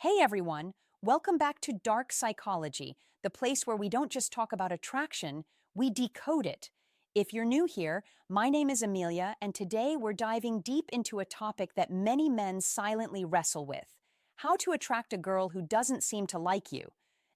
Hey everyone, welcome back to Dark Psychology, the place where we don't just talk about attraction, we decode it. If you're new here, my name is Amelia, and today we're diving deep into a topic that many men silently wrestle with: how to attract a girl who doesn't seem to like you,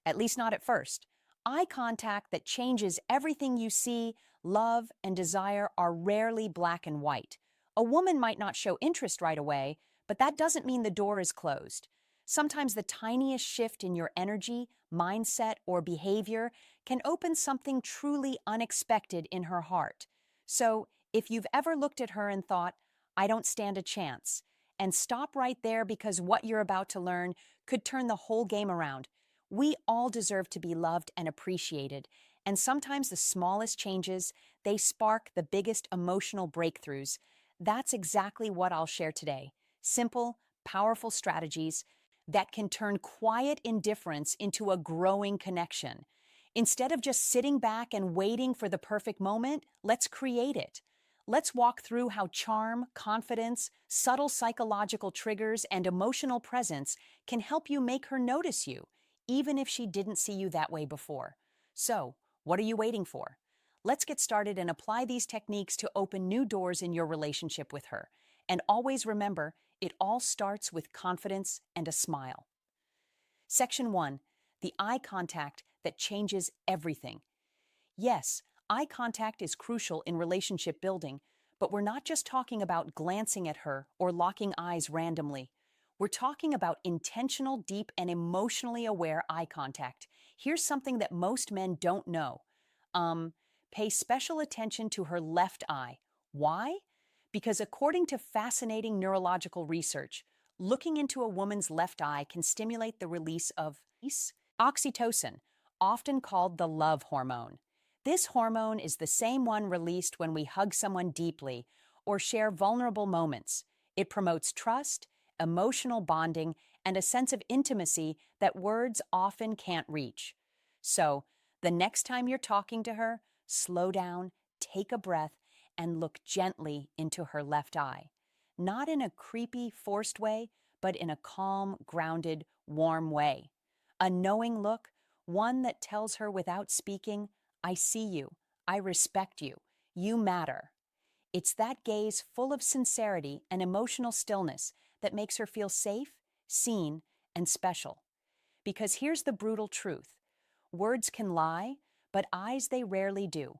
at least not at first. Eye contact that changes everything you see, love, and desire are rarely black and white. A woman might not show interest right away, but that doesn't mean the door is closed. Sometimes the tiniest shift in your energy, mindset, or behavior can open something truly unexpected in her heart. So, if you've ever looked at her and thought, I don't stand a chance, and stop right there because what you're about to learn could turn the whole game around. We all deserve to be loved and appreciated, and sometimes the smallest changes, they spark the biggest emotional breakthroughs. That's exactly what I'll share today. Simple, powerful strategies that can turn quiet indifference into a growing connection. Instead of just sitting back and waiting for the perfect moment, let's create it. Let's walk through how charm, confidence, subtle psychological triggers, and emotional presence can help you make her notice you, even if she didn't see you that way before. So, what are you waiting for? Let's get started and apply these techniques to open new doors in your relationship with her. And always remember, it all starts with confidence and a smile. Section 1. The eye contact that changes everything. Yes, eye contact is crucial in relationship building, but we're not just talking about glancing at her or locking eyes randomly. We're talking about intentional, deep, and emotionally aware eye contact. Here's something that most men don't know. Pay special attention to her left eye. Why? Because according to fascinating neurological research, looking into a woman's left eye can stimulate the release of oxytocin, often called the love hormone. This hormone is the same one released when we hug someone deeply or share vulnerable moments. It promotes trust, emotional bonding, and a sense of intimacy that words often can't reach. So, the next time you're talking to her, slow down, take a breath, and look gently into her left eye. Not in a creepy, forced way, but in a calm, grounded, warm way. A knowing look, one that tells her without speaking, I see you, I respect you, you matter. It's that gaze full of sincerity and emotional stillness that makes her feel safe, seen, and special. Because here's the brutal truth: words can lie, but eyes they rarely do.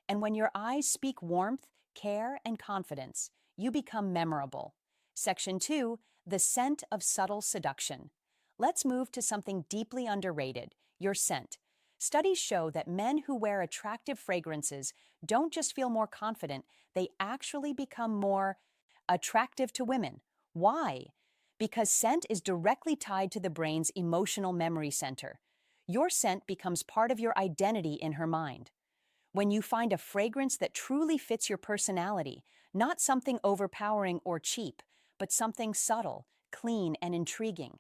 And when your eyes speak warmth, care, and confidence, you become memorable. Section 2. The scent of subtle seduction. Let's move to something deeply underrated: your scent. Studies show that men who wear attractive fragrances don't just feel more confident, they actually become more attractive to women. Why? Because scent is directly tied to the brain's emotional memory center. Your scent becomes part of your identity in her mind. When you find a fragrance that truly fits your personality, not something overpowering or cheap, but something subtle, clean, and intriguing,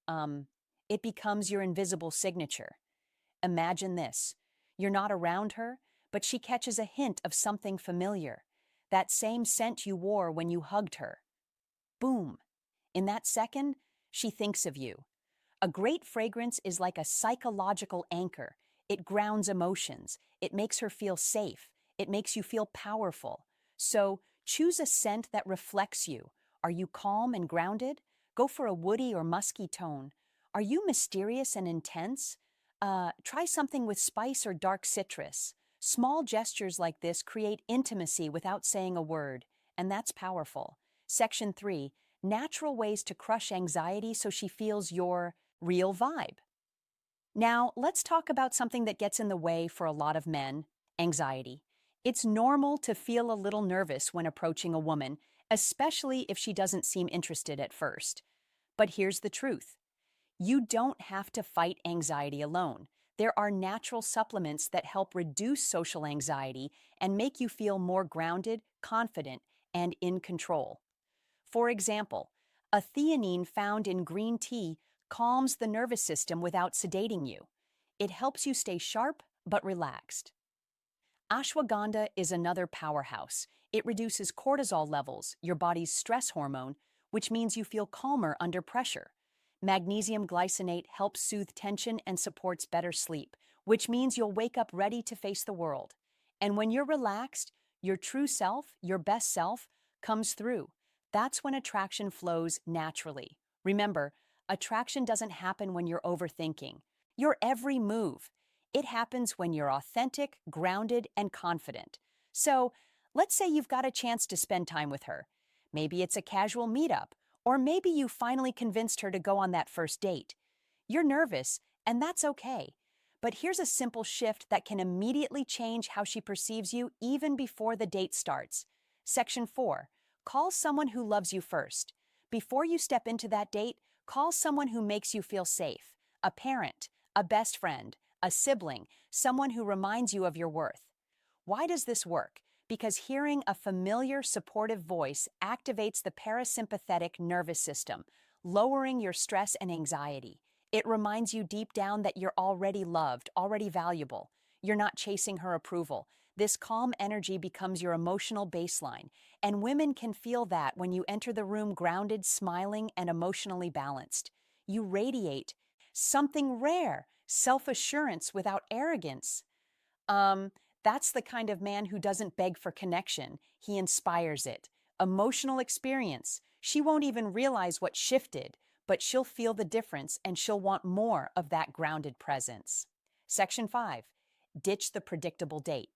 um, it becomes your invisible signature. Imagine this: you're not around her, but she catches a hint of something familiar. That same scent you wore when you hugged her. Boom! In that second, she thinks of you. A great fragrance is like a psychological anchor. It grounds emotions. It makes her feel safe. It makes you feel powerful. So choose a scent that reflects you. Are you calm and grounded? Go for a woody or musky tone. Are you mysterious and intense? Try something with spice or dark citrus. Small gestures like this create intimacy without saying a word, and that's powerful. Section 3. Natural ways to crush anxiety so she feels your real vibe. Now, let's talk about something that gets in the way for a lot of men: anxiety. It's normal to feel a little nervous when approaching a woman, especially if she doesn't seem interested at first. But here's the truth: you don't have to fight anxiety alone. There are natural supplements that help reduce social anxiety and make you feel more grounded, confident, and in control. For example, a theanine found in green tea calms the nervous system without sedating you. It helps you stay sharp but relaxed. Ashwagandha is another powerhouse. It reduces cortisol levels, your body's stress hormone, which means you feel calmer under pressure. Magnesium glycinate helps soothe tension and supports better sleep, which means you'll wake up ready to face the world. And when you're relaxed, your true self, your best self, comes through. That's when attraction flows naturally. Remember, attraction doesn't happen when you're overthinking your every move. It happens when you're authentic, grounded, and confident. So, let's say you've got a chance to spend time with her. Maybe it's a casual meetup, or maybe you finally convinced her to go on that first date. You're nervous, and that's okay. But here's a simple shift that can immediately change how she perceives you even before the date starts. Section 4. Call someone who loves you first. Before you step into that date, call someone who makes you feel safe. A parent, a best friend, a sibling, someone who reminds you of your worth. Why does this work? Because hearing a familiar, supportive voice activates the parasympathetic nervous system, lowering your stress and anxiety. It reminds you deep down that you're already loved, already valuable. You're not chasing her approval. This calm energy becomes your emotional baseline, and women can feel that when you enter the room grounded, smiling, and emotionally balanced. You radiate something rare, self-assurance without arrogance. Um, that's the kind of man who doesn't beg for connection. He inspires it. Emotional experience. She won't even realize what shifted, but she'll feel the difference and she'll want more of that grounded presence. Section 5. Ditch the predictable date.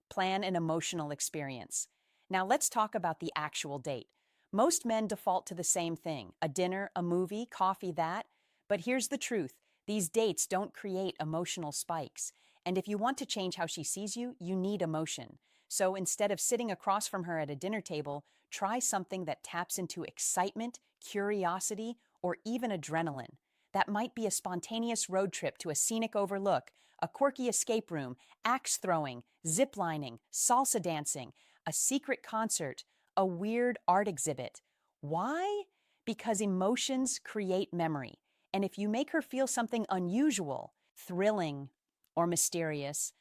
Plan an emotional experience. Now let's talk about the actual date. Most men default to the same thing, a dinner, a movie, coffee, that. But here's the truth. These dates don't create emotional spikes. And if you want to change how she sees you, you need emotion. So instead of sitting across from her at a dinner table, try something that taps into excitement, curiosity, or even adrenaline. That might be a spontaneous road trip to a scenic overlook, a quirky escape room, axe throwing, zip lining, salsa dancing, a secret concert, a weird art exhibit. Why? Because emotions create memory. And if you make her feel something unusual, thrilling, or mysterious,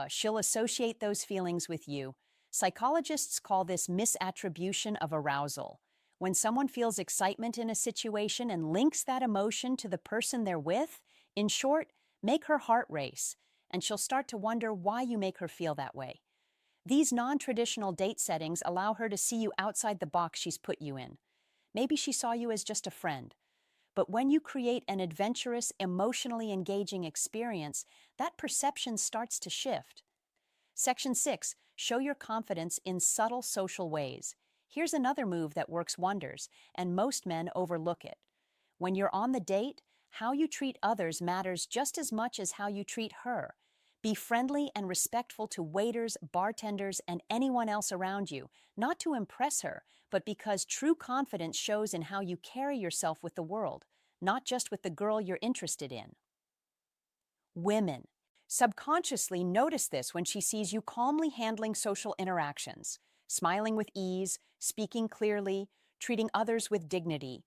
she'll associate those feelings with you. Psychologists call this misattribution of arousal. When someone feels excitement in a situation and links that emotion to the person they're with, in short, make her heart race, and she'll start to wonder why you make her feel that way. These non-traditional date settings allow her to see you outside the box she's put you in. Maybe she saw you as just a friend. But when you create an adventurous, emotionally engaging experience, that perception starts to shift. Section 6. Show your confidence in subtle social ways. Here's another move that works wonders, and most men overlook it. When you're on the date, how you treat others matters just as much as how you treat her. Be friendly and respectful to waiters, bartenders, and anyone else around you, not to impress her, but because true confidence shows in how you carry yourself with the world, not just with the girl you're interested in. Women. Subconsciously notice this when she sees you calmly handling social interactions, smiling with ease, speaking clearly, treating others with dignity.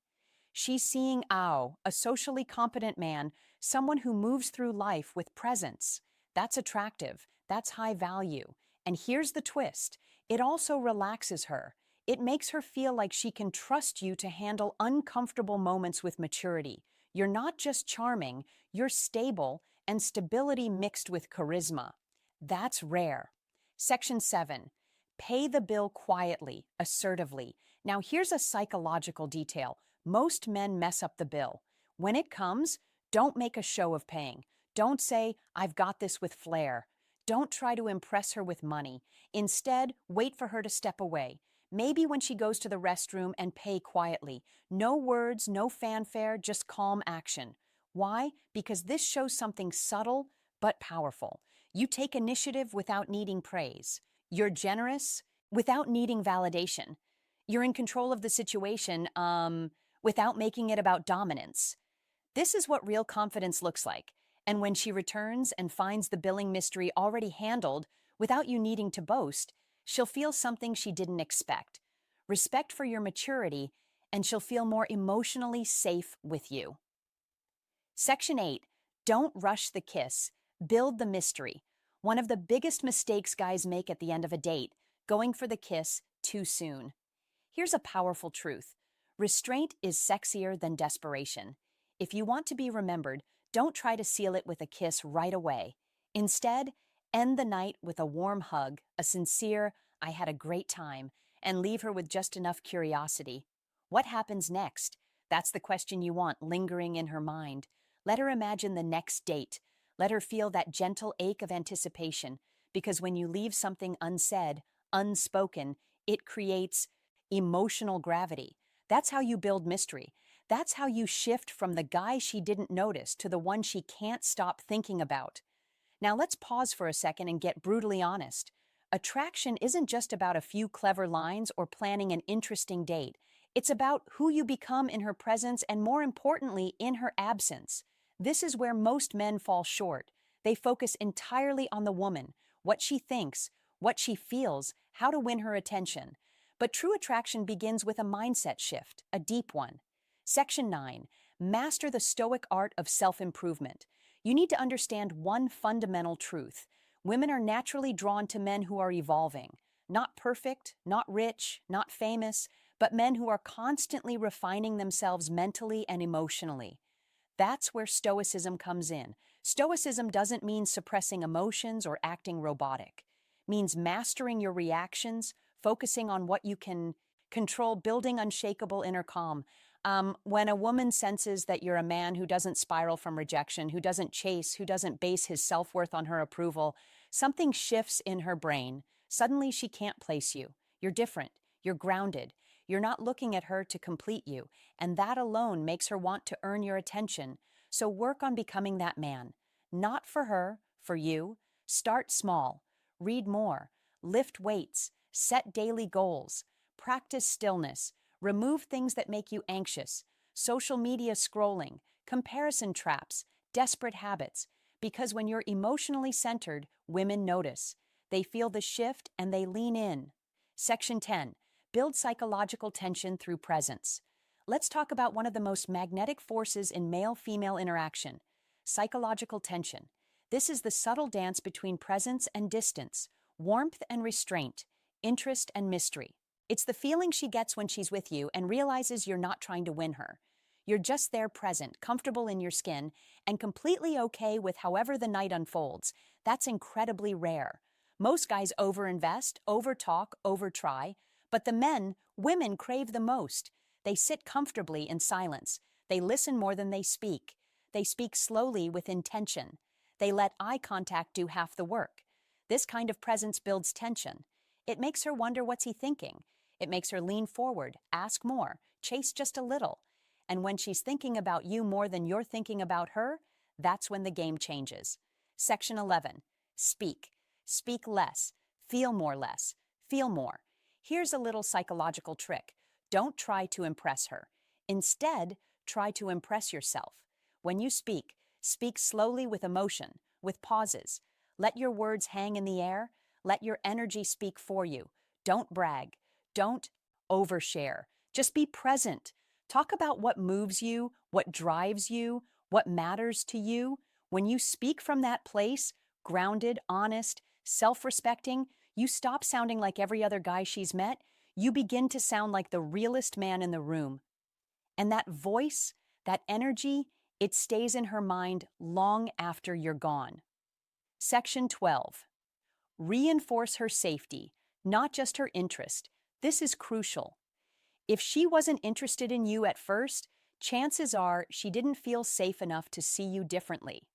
She's seeing a socially competent man, someone who moves through life with presence. That's attractive. That's high value. And here's the twist. It also relaxes her. It makes her feel like she can trust you to handle uncomfortable moments with maturity. You're not just charming, you're stable, and stability mixed with charisma. That's rare. Section 7. Pay the bill quietly, assertively. Now here's a psychological detail. Most men mess up the bill. When it comes, don't make a show of paying. Don't say, "I've got this," with flair. Don't try to impress her with money. Instead, wait for her to step away. Maybe when she goes to the restroom, and pay quietly. No words, no fanfare, just calm action. Why? Because this shows something subtle but powerful. You take initiative without needing praise. You're generous without needing validation. You're in control of the situation without making it about dominance. This is what real confidence looks like. And when she returns and finds the billing mystery already handled without you needing to boast, she'll feel something she didn't expect. Respect for your maturity, and she'll feel more emotionally safe with you. Section 8. Don't rush the kiss. Build the mystery. One of the biggest mistakes guys make at the end of a date, going for the kiss too soon. Here's a powerful truth. Restraint is sexier than desperation. If you want to be remembered, don't try to seal it with a kiss right away. Instead, end the night with a warm hug, a sincere, "I had a great time," and leave her with just enough curiosity. What happens next? That's the question you want lingering in her mind. Let her imagine the next date. Let her feel that gentle ache of anticipation, because when you leave something unsaid, unspoken, it creates emotional gravity. That's how you build mystery. That's how you shift from the guy she didn't notice to the one she can't stop thinking about. Now let's pause for a second and get brutally honest. Attraction isn't just about a few clever lines or planning an interesting date. It's about who you become in her presence and, more importantly, in her absence. This is where most men fall short. They focus entirely on the woman, what she thinks, what she feels, how to win her attention. But true attraction begins with a mindset shift, a deep one. Section 9. Master the stoic art of self-improvement. You need to understand one fundamental truth. Women are naturally drawn to men who are evolving. Not perfect, not rich, not famous, but men who are constantly refining themselves mentally and emotionally. That's where stoicism comes in. Stoicism doesn't mean suppressing emotions or acting robotic. It means mastering your reactions, focusing on what you can control, building unshakable inner calm. When a woman senses that you're a man who doesn't spiral from rejection, who doesn't chase, who doesn't base his self-worth on her approval, something shifts in her brain. Suddenly she can't place you. You're different. You're grounded. You're not looking at her to complete you, and that alone makes her want to earn your attention. So work on becoming that man. Not for her, for you. Start small. Read more. Lift weights. Set daily goals. Practice stillness. Remove things that make you anxious. Social media scrolling, comparison traps, desperate habits. Because when you're emotionally centered, women notice. They feel the shift and they lean in. Section 10. Build psychological tension through presence. Let's talk about one of the most magnetic forces in male-female interaction, psychological tension. This is the subtle dance between presence and distance, warmth and restraint, interest and mystery. It's the feeling she gets when she's with you and realizes you're not trying to win her. You're just there present, comfortable in your skin, and completely okay with however the night unfolds. That's incredibly rare. Most guys overinvest, overtalk, overtry, but women crave the most. They sit comfortably in silence. They listen more than they speak. They speak slowly with intention. They let eye contact do half the work. This kind of presence builds tension. It makes her wonder, what's he thinking? It makes her lean forward, ask more, chase just a little. And when she's thinking about you more than you're thinking about her, that's when the game changes. Section 11. Speak. Speak less. Feel more less. Feel more. Here's a little psychological trick. Don't try to impress her. Instead, try to impress yourself. When you speak, speak slowly with emotion, with pauses. Let your words hang in the air. Let your energy speak for you. Don't brag. Don't overshare. Just be present. Talk about what moves you, what drives you, what matters to you. When you speak from that place, grounded, honest, self-respecting, you stop sounding like every other guy she's met. You begin to sound like the realest man in the room. And that voice, that energy, it stays in her mind long after you're gone. Section 12. Reinforce her safety, not just her interest. This is crucial. If she wasn't interested in you at first, chances are she didn't feel safe enough to see you differently.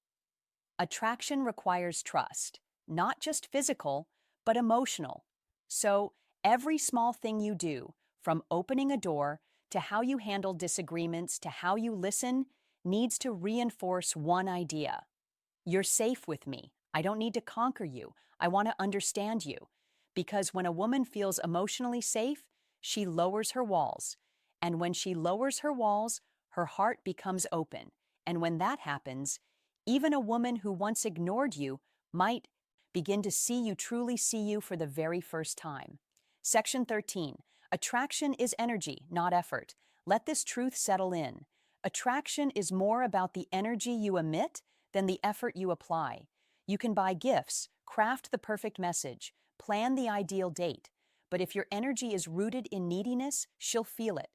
Attraction requires trust, not just physical, but emotional. So every small thing you do, from opening a door to how you handle disagreements to how you listen, needs to reinforce one idea. You're safe with me. I don't need to conquer you. I want to understand you. Because when a woman feels emotionally safe, she lowers her walls. And when she lowers her walls, her heart becomes open. And when that happens, even a woman who once ignored you might begin to truly see you for the very first time. Section 13. Attraction is energy, not effort. Let this truth settle in. Attraction is more about the energy you emit than the effort you apply. You can buy gifts, craft the perfect message, plan the ideal date, but if your energy is rooted in neediness, she'll feel it.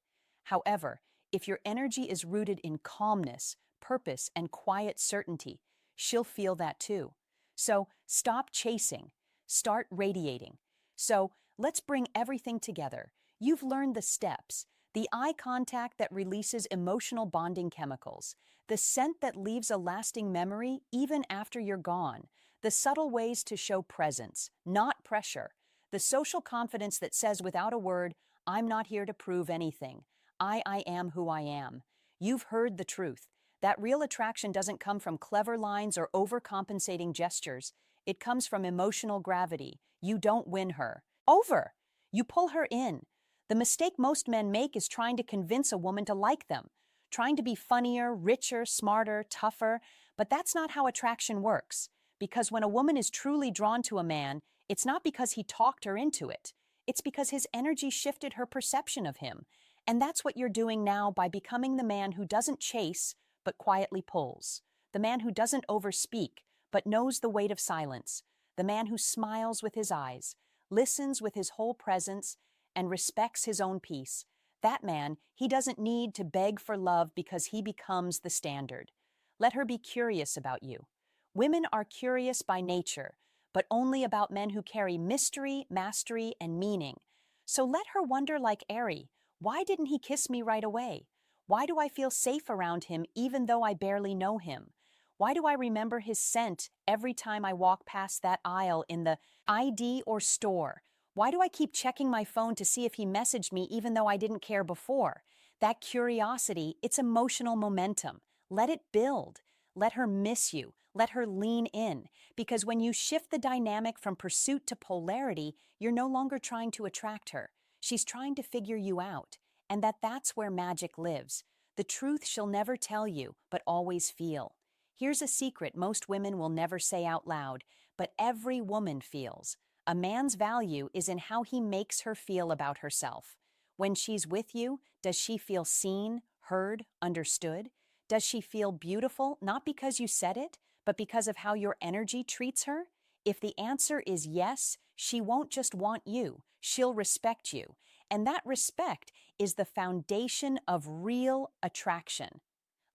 However, If your energy is rooted in calmness, purpose, and quiet certainty, she'll feel that too. So stop chasing, start radiating. So let's bring everything together. You've learned the steps, the eye contact that releases emotional bonding chemicals, the scent that leaves a lasting memory even after you're gone, the subtle ways to show presence, not pressure, the social confidence that says without a word, I'm not here to prove anything. I am who I am. You've heard the truth. That real attraction doesn't come from clever lines or overcompensating gestures. It comes from emotional gravity. You don't win her. Over. You pull her in. The mistake most men make is trying to convince a woman to like them, trying to be funnier, richer, smarter, tougher, but that's not how attraction works. Because when a woman is truly drawn to a man, it's not because he talked her into it. It's because his energy shifted her perception of him. And that's what you're doing now by becoming the man who doesn't chase, but quietly pulls. The man who doesn't overspeak, but knows the weight of silence. The man who smiles with his eyes, listens with his whole presence, and respects his own peace. That man, he doesn't need to beg for love because he becomes the standard. Let her be curious about you. Women are curious by nature, but only about men who carry mystery, mastery, and meaning. So let her wonder like Ari, why didn't he kiss me right away? Why do I feel safe around him even though I barely know him? Why do I remember his scent every time I walk past that aisle in the ID or store? Why do I keep checking my phone to see if he messaged me even though I didn't care before? That curiosity, it's emotional momentum. Let it build. Let her miss you. Let her lean in. Because when you shift the dynamic from pursuit to polarity, you're no longer trying to attract her. She's trying to figure you out. And that's where magic lives. The truth she'll never tell you, but always feel. Here's a secret most women will never say out loud, but every woman feels. A man's value is in how he makes her feel about herself. When she's with you, does she feel seen, heard, understood? Does she feel beautiful, not because you said it, but because of how your energy treats her? If the answer is yes, she won't just want you, she'll respect you. And that respect is the foundation of real attraction.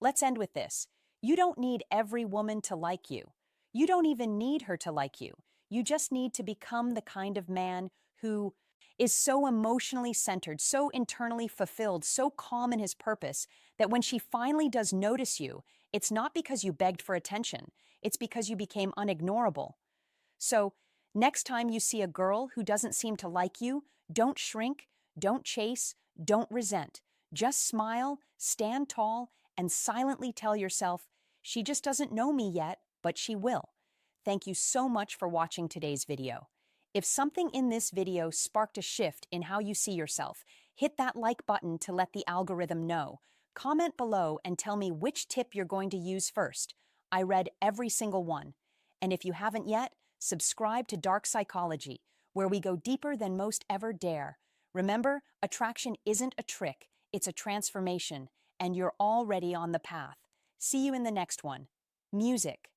Let's end with this. You don't need every woman to like you. You don't even need her to like you. You just need to become the kind of man who is so emotionally centered, so internally fulfilled, so calm in his purpose that when she finally does notice you, it's not because you begged for attention. It's because you became unignorable. So, next time you see a girl who doesn't seem to like you, don't shrink, don't chase, don't resent. Just smile, stand tall, and silently tell yourself, she just doesn't know me yet, but she will. Thank you so much for watching today's video. If something in this video sparked a shift in how you see yourself, hit that like button to let the algorithm know. Comment below and tell me which tip you're going to use first. I read every single one. And if you haven't yet, subscribe to Dark Psychology, where we go deeper than most ever dare. Remember, attraction isn't a trick, it's a transformation, and you're already on the path. See you in the next one. Music.